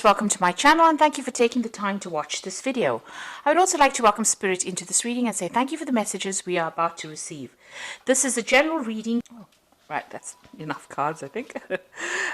Welcome to my channel and thank you for taking the time to watch this video. I would also like to welcome Spirit into this reading and say thank you for the messages we are about to receive. This is a general reading. Oh, right, that's enough cards, I think.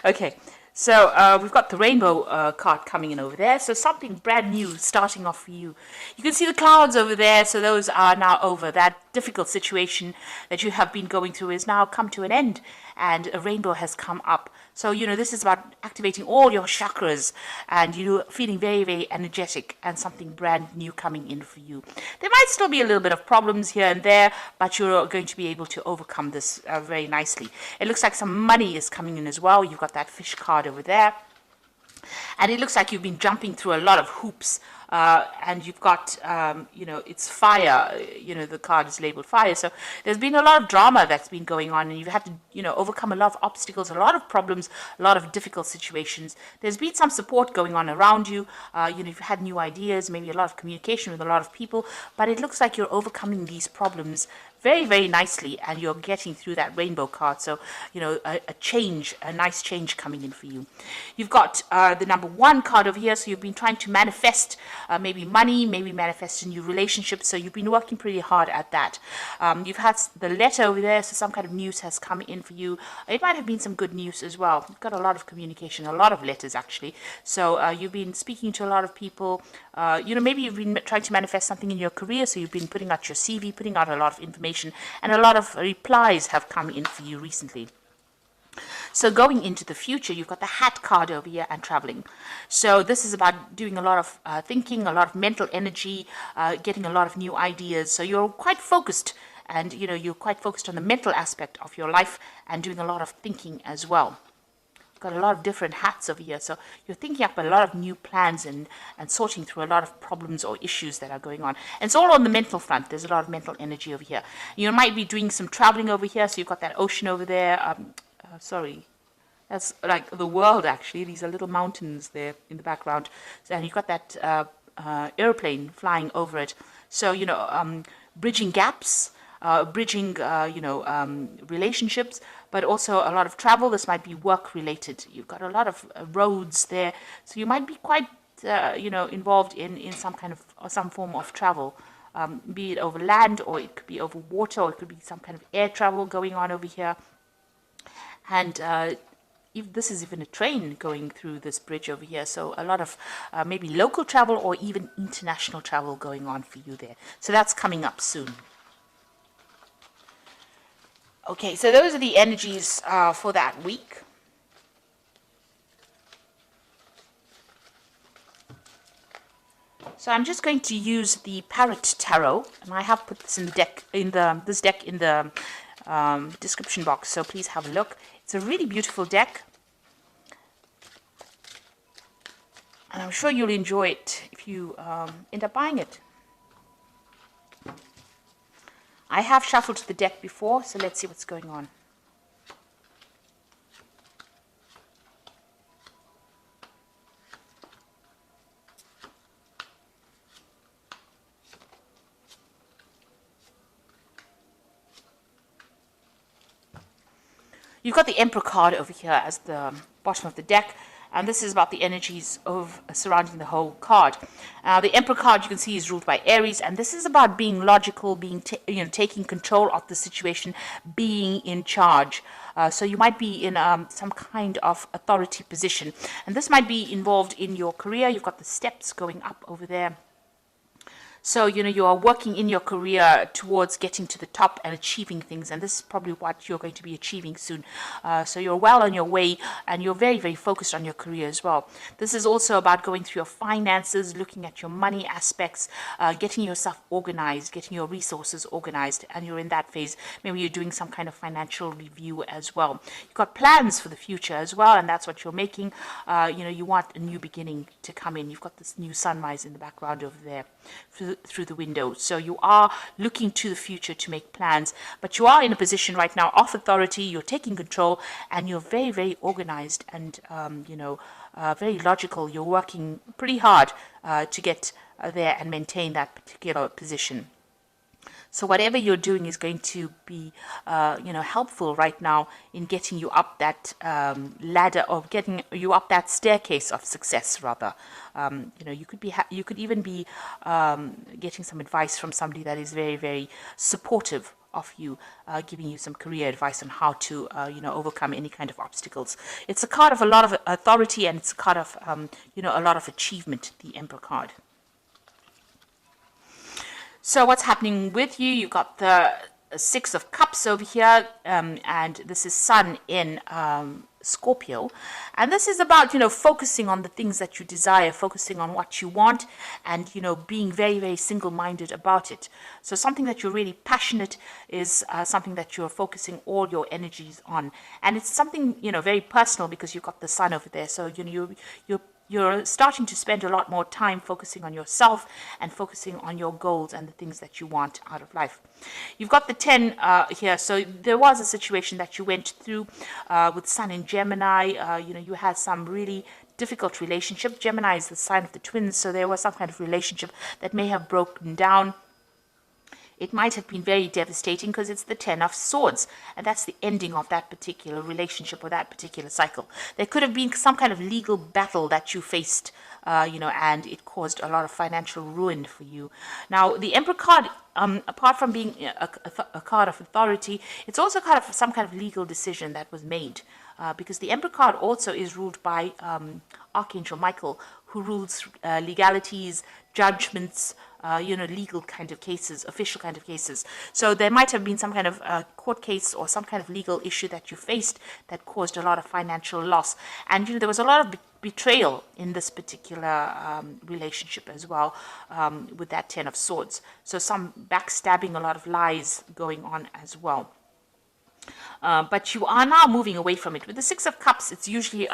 Okay, so we've got the rainbow card coming in over there. So something brand new starting off for you. You can see the clouds over there, so those are now over. That difficult situation that you have been going through is now come to an end and a rainbow has come up. So, this is about activating all your chakras and you feeling very, very energetic and something brand new coming in for you. There might still be a little bit of problems here and there, but you're going to be able to overcome this very nicely. It looks like some money is coming in as well. You've got that fish card over there. And it looks like you've been jumping through a lot of hoops, and you've got, it's fire, the card is labeled fire. So there's been a lot of drama that's been going on, and you've had to, overcome a lot of obstacles, a lot of problems, a lot of difficult situations. There's been some support going on around you. You've had new ideas, maybe a lot of communication with a lot of people, but it looks like you're overcoming these problems very, very nicely, and you're getting through that rainbow card. So, a nice change coming in for you. You've got the number 1 card over here. So you've been trying to manifest maybe money, maybe manifest a new relationship. So you've been working pretty hard at that. You've had the letter over there. So some kind of news has come in for you. It might have been some good news as well. You've got a lot of communication, a lot of letters actually. So you've been speaking to a lot of people. Maybe you've been trying to manifest something in your career. So you've been putting out your CV, putting out a lot of information, and a lot of replies have come in for you recently. So going into the future, you've got the hat card over here and traveling. So this is about doing a lot of thinking, a lot of mental energy, getting a lot of new ideas. So you're quite focused, and you're quite focused on the mental aspect of your life and doing a lot of thinking as well. Got a lot of different hats over here, so you're thinking up a lot of new plans and sorting through a lot of problems or issues that are going on. And it's all on the mental front. There's a lot of mental energy over here. You might be doing some traveling over here, so you've got that ocean over there. Sorry, that's like the world actually. These are little mountains there in the background, and you've got that airplane flying over it. So bridging gaps, bridging relationships, but also a lot of travel. This might be work related. You've got a lot of roads there, so you might be quite involved in some form of travel, be it over land, or it could be over water, or it could be some kind of air travel going on over here. And if this is even a train going through this bridge over here, so a lot of maybe local travel or even international travel going on for you there. So that's coming up soon. Okay, so those are the energies for that week. So I'm just going to use the Parrot Tarot, and I have put this in the deck in the description box. So please have a look. It's a really beautiful deck, and I'm sure you'll enjoy it if you end up buying it. I have shuffled the deck before, so let's see what's going on. You've got the Emperor card over here as the bottom of the deck, and this is about the energies of surrounding the whole card. The Emperor card, you can see, is ruled by Aries, and this is about being logical, being taking control of the situation, being in charge. So you might be in some kind of authority position, and this might be involved in your career. You've got the steps going up over there. So, you are working in your career towards getting to the top and achieving things. And this is probably what you're going to be achieving soon. So you're well on your way, and you're very, very focused on your career as well. This is also about going through your finances, looking at your money aspects, getting yourself organized, getting your resources organized. And you're in that phase. Maybe you're doing some kind of financial review as well. You've got plans for the future as well, and that's what you're making. You want a new beginning to come in. You've got this new sunrise in the background over there through the window. So you are looking to the future to make plans, but you are in a position right now of authority. You're taking control, and you're very, very organized and very logical. You're working pretty hard to get there and maintain that particular position. So whatever you're doing is going to be, helpful right now in getting you up that ladder, or getting you up that staircase of success. Rather, you could be, you could even be getting some advice from somebody that is very, very supportive of you, giving you some career advice on how to, overcome any kind of obstacles. It's a card of a lot of authority, and it's a card of, a lot of achievement. The Emperor card. So what's happening with you? You've got the Six of Cups over here, and this is Sun in Scorpio. And this is about, focusing on the things that you desire, focusing on what you want, and, being very, very single-minded about it. So something that you're really passionate is something that you're focusing all your energies on. And it's something, very personal, because you've got the Sun over there. So, you're starting to spend a lot more time focusing on yourself and focusing on your goals and the things that you want out of life. You've got the 10 here. So there was a situation that you went through with Sun in Gemini. You had some really difficult relationship. Gemini is the sign of the twins, so there was some kind of relationship that may have broken down. It might have been very devastating because it's the 10 of Swords, and that's the ending of that particular relationship or that particular cycle. There could have been some kind of legal battle that you faced, and it caused a lot of financial ruin for you. Now, the Emperor card, apart from being a card of authority, it's also kind of some kind of legal decision that was made. Because the Emperor card also is ruled by Archangel Michael, who rules legalities, judgments, legal kind of cases, official kind of cases. So there might have been some kind of court case or some kind of legal issue that you faced that caused a lot of financial loss. And, there was a lot of betrayal in this particular relationship as well, with that 10 of Swords. So some backstabbing, a lot of lies going on as well. But you are now moving away from it. With the Six of Cups, it's usually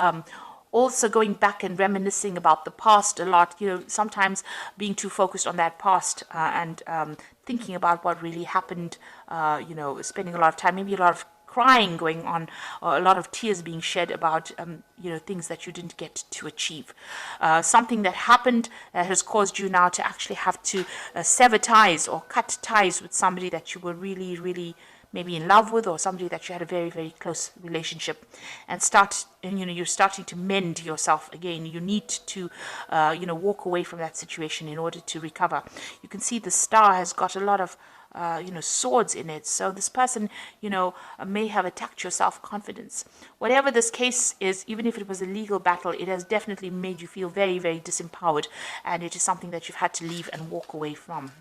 also going back and reminiscing about the past a lot, sometimes being too focused on that past and thinking about what really happened, spending a lot of time, maybe a lot of crying going on, or a lot of tears being shed about, things that you didn't get to achieve. Something that happened that has caused you now to actually have to sever ties or cut ties with somebody that you were really, really maybe in love with, or somebody that you had a very, very close relationship, and you're starting to mend yourself again. You need to, walk away from that situation in order to recover. You can see the star has got a lot of, swords in it. So this person, may have attacked your self-confidence. Whatever this case is, even if it was a legal battle, it has definitely made you feel very, very disempowered, and it is something that you've had to leave and walk away from.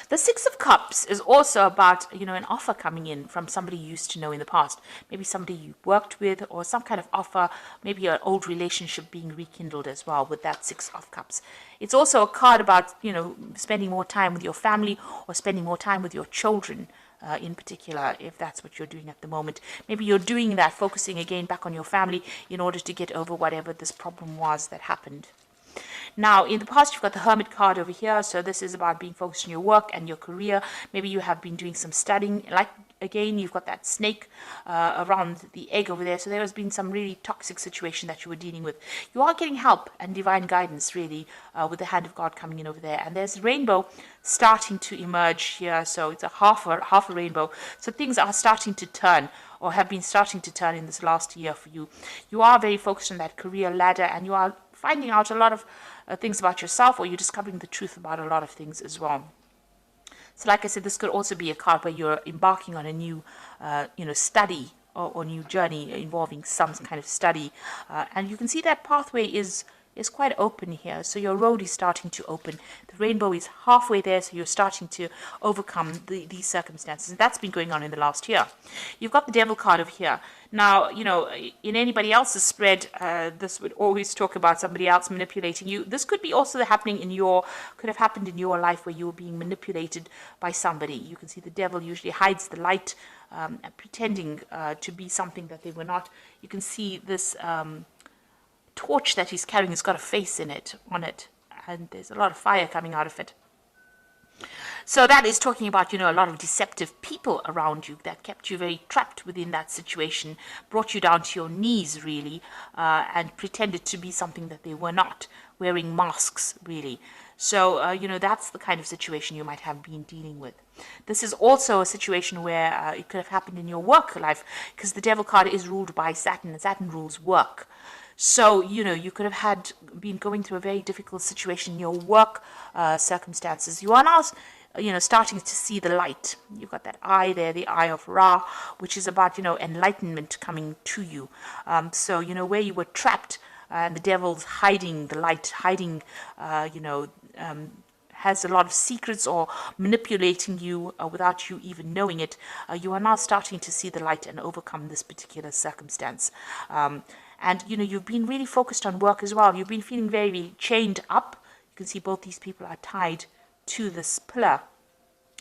The Six of Cups is also about, an offer coming in from somebody you used to know in the past. Maybe somebody you worked with, or some kind of offer, maybe an old relationship being rekindled as well with that Six of Cups. It's also a card about, spending more time with your family, or spending more time with your children. In particular, if that's what you're doing at the moment. Maybe you're doing that, focusing again back on your family in order to get over whatever this problem was that happened. Now, in the past, you've got the Hermit card over here. So this is about being focused on your work and your career. Maybe you have been doing some studying. Like, again, you've got that snake around the egg over there. So there has been some really toxic situation that you were dealing with. You are getting help and divine guidance, really, with the hand of God coming in over there. And there's a rainbow starting to emerge here. So it's a half a rainbow. So things are starting to turn, or have been starting to turn in this last year for you. You are very focused on that career ladder, and you are finding out a lot of things about yourself, or you're discovering the truth about a lot of things as well. So like I said, this could also be a card where you're embarking on a new, study or new journey involving some kind of study. And you can see that pathway is quite open here. So your road is starting to open. The rainbow is halfway there, so you're starting to overcome these circumstances. And that's been going on in the last year. You've got the Devil card over here. Now, in anybody else's spread, this would always talk about somebody else manipulating you. This could be also could have happened in your life where you were being manipulated by somebody. You can see the devil usually hides the light, pretending to be something that they were not. You can see this torch that he's carrying has got a face on it, and there's a lot of fire coming out of it. So that is talking about, a lot of deceptive people around you that kept you very trapped within that situation, brought you down to your knees, really, and pretended to be something that they were not, wearing masks, really. So, that's the kind of situation you might have been dealing with. This is also a situation where it could have happened in your work life, because the Devil card is ruled by Saturn, and Saturn rules work. So, you could have been going through a very difficult situation in your work circumstances. You are now, starting to see the light. You've got that eye there, the eye of Ra, which is about, enlightenment coming to you. So, where you were trapped, and the devil's hiding the light, hiding, has a lot of secrets or manipulating you without you even knowing it, you are now starting to see the light and overcome this particular circumstance. And, you've been really focused on work as well. You've been feeling very chained up. You can see both these people are tied to this pillar.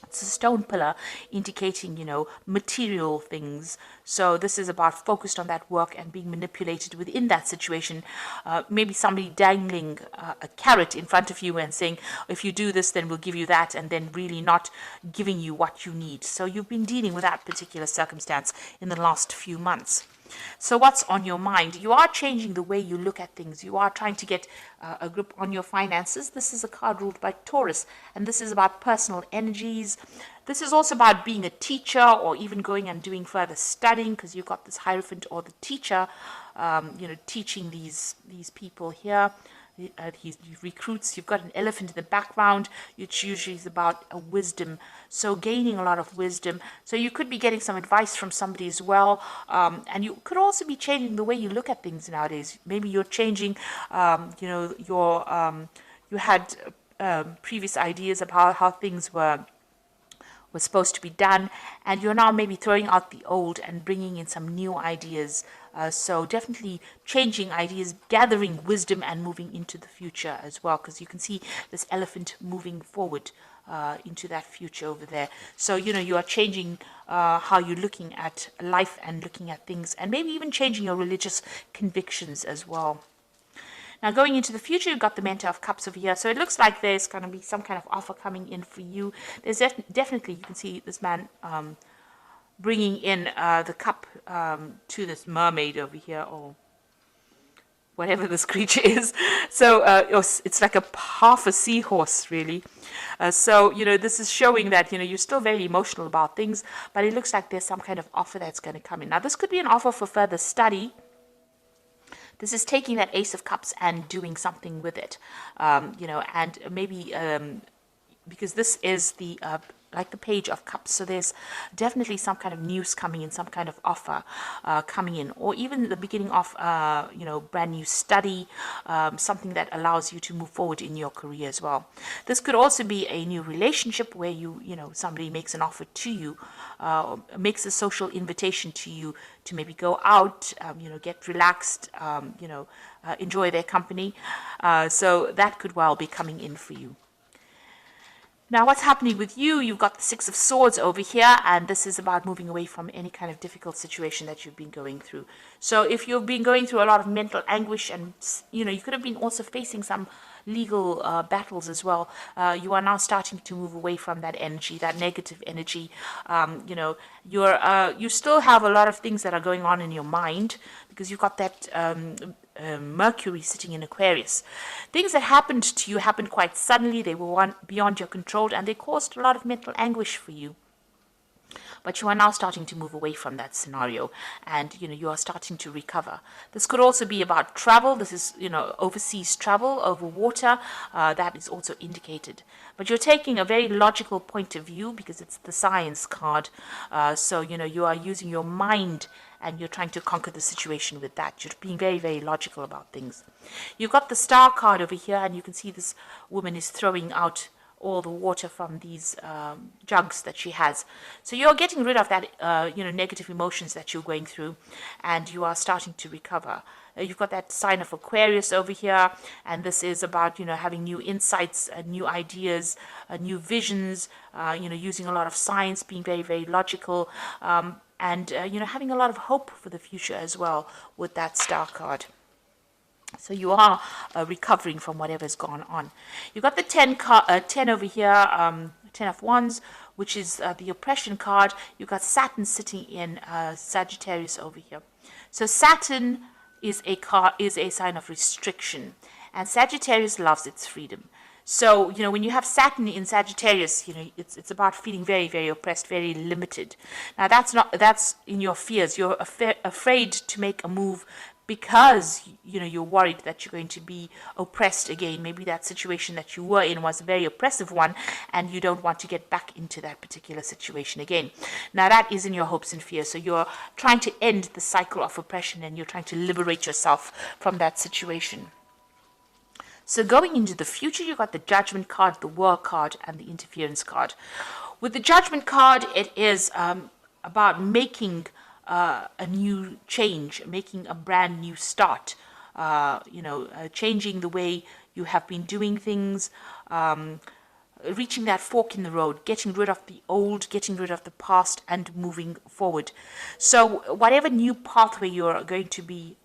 It's a stone pillar indicating, material things. So this is about focused on that work and being manipulated within that situation. Maybe somebody dangling a carrot in front of you and saying, if you do this, then we'll give you that, and then really not giving you what you need. So you've been dealing with that particular circumstance in the last few months. So what's on your mind? You are changing the way you look at things. You are trying to get a grip on your finances. This is a card ruled by Taurus, and this is about personal energies. This is also about being a teacher, or even going and doing further studying, because you've got this Hierophant or the teacher, teaching these people here. He recruits. You've got an elephant in the background, which usually is about a wisdom. So gaining a lot of wisdom. So you could be getting some advice from somebody as well. And you could also be changing the way you look at things nowadays. Maybe you're changing, you had previous ideas about how things were supposed to be done, and you're now maybe throwing out the old and bringing in some new ideas. So definitely changing ideas, gathering wisdom, and moving into the future as well, because you can see this elephant moving forward into that future over there. So, you are changing how you're looking at life and looking at things, and maybe even changing your religious convictions as well. Now, going into the future, you've got the Mentor of Cups over here. So it looks like there's going to be some kind of offer coming in for you. There's definitely, you can see this man bringing in the cup to this mermaid over here, or whatever this creature is. So it's like half a seahorse, really. So, this is showing that, you're still very emotional about things, but it looks like there's some kind of offer that's going to come in. Now, this could be an offer for further study. This is taking that Ace of Cups and doing something with it, and maybe because this is the like the Page of Cups, so there's definitely some kind of news coming in, some kind of offer coming in, or even the beginning of brand new study, something that allows you to move forward in your career as well. This could also be a new relationship where somebody makes an offer to you, makes a social invitation to you to maybe go out, get relaxed, enjoy their company. So that could well be coming in for you. Now, what's happening with you? You've got the Six of Swords over here, and this is about moving away from any kind of difficult situation that you've been going through. So if you've been going through a lot of mental anguish, and, you could have been also facing some legal battles as well, you are now starting to move away from that energy, that negative energy. You still have a lot of things that are going on in your mind, because you've got that Mercury sitting in Aquarius. Things that happened to you happened quite suddenly. They were beyond your control, and they caused a lot of mental anguish for you. But you are now starting to move away from that scenario, and you are starting to recover. This could also be about travel. This is overseas travel over water. That is also indicated. But you're taking a very logical point of view, because it's the Science card. So you are using your mind, and you're trying to conquer the situation with that. You're being very, very logical about things. You've got the Star card over here, and you can see this woman is throwing out all the water from these jugs that she has. So you're getting rid of that, negative emotions that you're going through, and you are starting to recover. You've got that sign of Aquarius over here, and this is about, having new insights, new ideas, new visions, using a lot of science, being very, very logical, and, having a lot of hope for the future as well with that Star card. So you are recovering from whatever's gone on. You got the 10 over here, 10 of Wands, which is the oppression card. You got Saturn sitting in Sagittarius over here. So Saturn is a sign of restriction, and Sagittarius loves its freedom. So, when you have Saturn in Sagittarius, it's about feeling very, very oppressed, very limited. Now, that's in your fears. You're afraid to make a move because, you're worried that you're going to be oppressed again. Maybe that situation that you were in was a very oppressive one, and you don't want to get back into that particular situation again. Now, that is in your hopes and fears. So you're trying to end the cycle of oppression, and you're trying to liberate yourself from that situation. So going into the future, you got the Judgment card, the World card, and the Interference card. With the Judgment card, it is about making a new change, making a brand new start, changing the way you have been doing things, reaching that fork in the road, getting rid of the old, getting rid of the past, and moving forward. So whatever new pathway you're going to be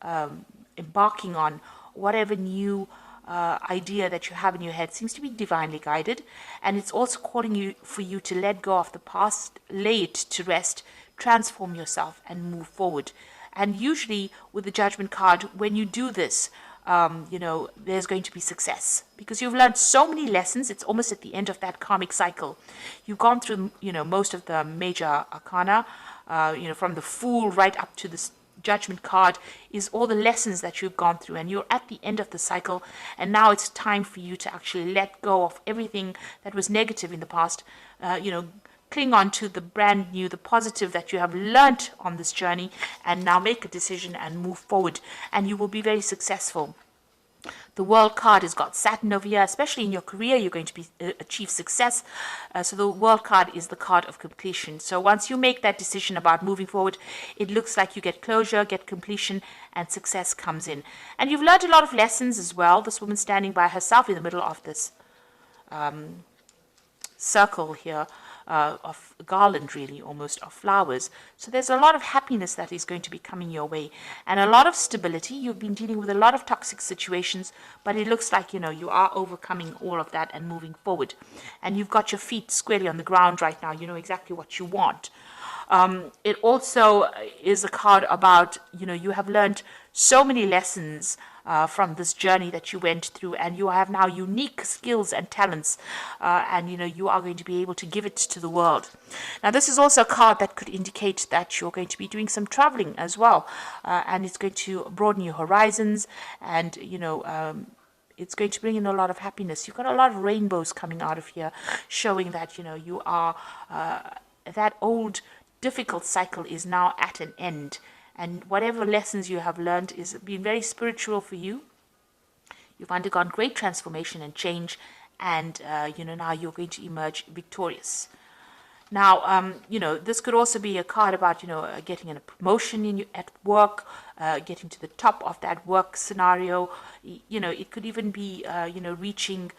embarking on, whatever new idea that you have in your head seems to be divinely guided, and it's also calling for you to let go of the past, lay it to rest, transform yourself, and move forward. And usually with the Judgment card, when you do this, there's going to be success because you've learned so many lessons. It's almost at the end of that karmic cycle. You've gone through, most of the major arcana, from the Fool right up to the Judgment card is all the lessons that you've gone through, and you're at the end of the cycle, and now it's time for you to actually let go of everything that was negative in the past, cling on to the brand new, the positive that you have learnt on this journey, and now make a decision and move forward, and you will be very successful. The World card has got Saturn over here, especially in your career, you're going to achieve success. So the World card is the card of completion. So once you make that decision about moving forward, it looks like you get closure, get completion, and success comes in. And you've learned a lot of lessons as well. This woman standing by herself in the middle of this circle here. Of garland, really, almost, of flowers. So there's a lot of happiness that is going to be coming your way, and a lot of stability. You've been dealing with a lot of toxic situations, but it looks like, you are overcoming all of that and moving forward. And you've got your feet squarely on the ground right now. You know exactly what you want. It also is a card about, you have learned so many lessons from this journey that you went through, and you have now unique skills and talents, and you are going to be able to give it to the world. Now, this is also a card that could indicate that you're going to be doing some traveling as well, and it's going to broaden your horizons, and it's going to bring in a lot of happiness. You've got a lot of rainbows coming out of here, showing that you are that old difficult cycle is now at an end. And whatever lessons you have learned is been very spiritual for you. You've undergone great transformation and change, and now you're going to emerge victorious. Now, this could also be a card about getting a promotion at work, getting to the top of that work scenario. It could even be reaching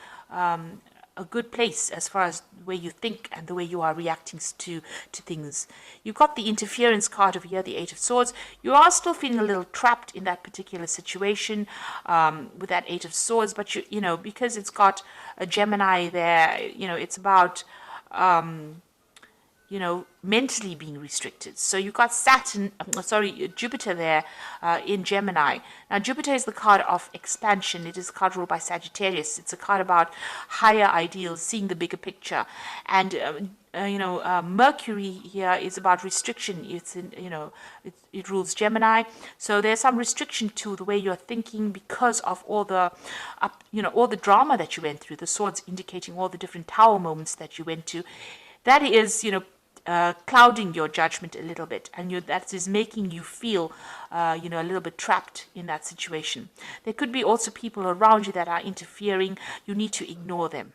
a good place as far as the way you think and the way you are reacting to things. You've got the Interference card over here, the Eight of Swords. You are still feeling a little trapped in that particular situation with that Eight of Swords, but because it's got a Gemini there, it's about mentally being restricted. So you've got Jupiter there in Gemini. Now, Jupiter is the card of expansion. It is a card ruled by Sagittarius. It's a card about higher ideals, seeing the bigger picture. And, Mercury here is about restriction. It's it rules Gemini. So there's some restriction to the way you're thinking because of all the, all the drama that you went through. The swords indicating all the different tower moments that you went to. That is, clouding your judgment a little bit, and that is making you feel, a little bit trapped in that situation. There could be also people around you that are interfering. You need to ignore them.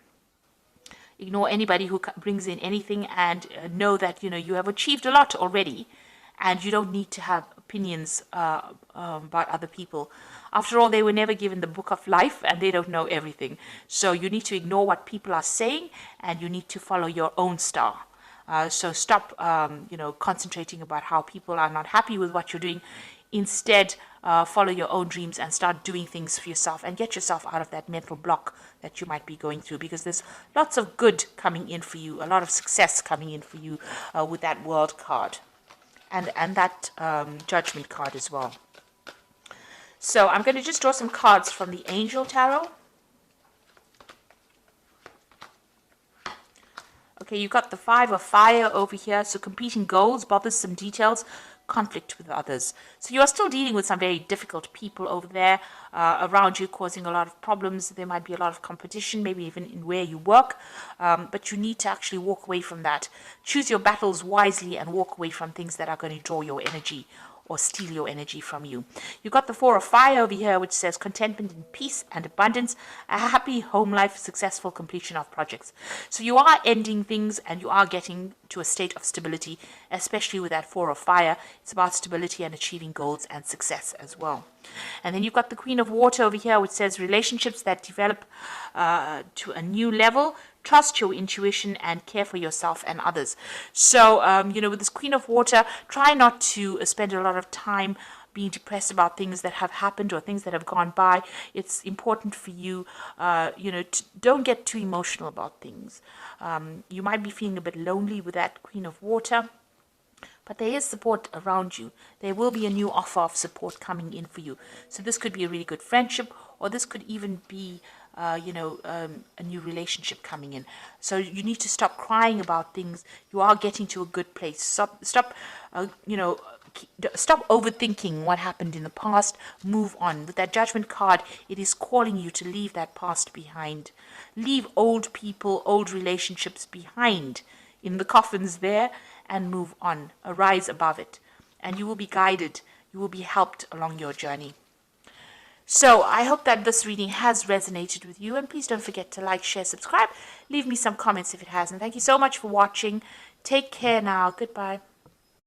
Ignore anybody who brings in anything, and know that, you have achieved a lot already, and you don't need to have opinions about other people. After all, they were never given the book of life, and they don't know everything. So you need to ignore what people are saying, and you need to follow your own star. So stop, concentrating about how people are not happy with what you're doing. instead follow your own dreams and start doing things for yourself and get yourself out of that mental block that you might be going through, because there's lots of good coming in for you, a lot of success coming in for you with that World card and that Judgment card as well. So I'm going to just draw some cards from the Angel Tarot. Okay, you've got the Five of Fire over here, so competing goals, bothersome details, conflict with others. So you are still dealing with some very difficult people over there around you, causing a lot of problems. There might be a lot of competition, maybe even in where you work, but you need to actually walk away from that. Choose your battles wisely and walk away from things that are going to draw your energy or steal your energy from you. You've got the Four of Fire over here, which says contentment in peace and abundance, a happy home life, successful completion of projects. So you are ending things and you are getting to a state of stability, especially with that Four of Fire. It's about stability and achieving goals and success as well. And then you've got the Queen of Water over here, which says relationships that develop to a new level. Trust your intuition and care for yourself and others. So, with this Queen of Water, try not to spend a lot of time being depressed about things that have happened or things that have gone by. It's important for you, don't get too emotional about things. You might be feeling a bit lonely with that Queen of Water, but there is support around you. There will be a new offer of support coming in for you. So this could be a really good friendship, or this could even be a new relationship coming in. So you need to stop crying about things. You are getting to a good place. Stop overthinking what happened in the past. Move on. With that Judgment card, it is calling you to leave that past behind. Leave old people, old relationships behind in the coffins there, and move on. Arise above it, and you will be guided. You will be helped along your journey. So I hope that this reading has resonated with you, and please don't forget to like, share, subscribe. Leave me some comments if it has, and thank you so much for watching. Take care now. Goodbye.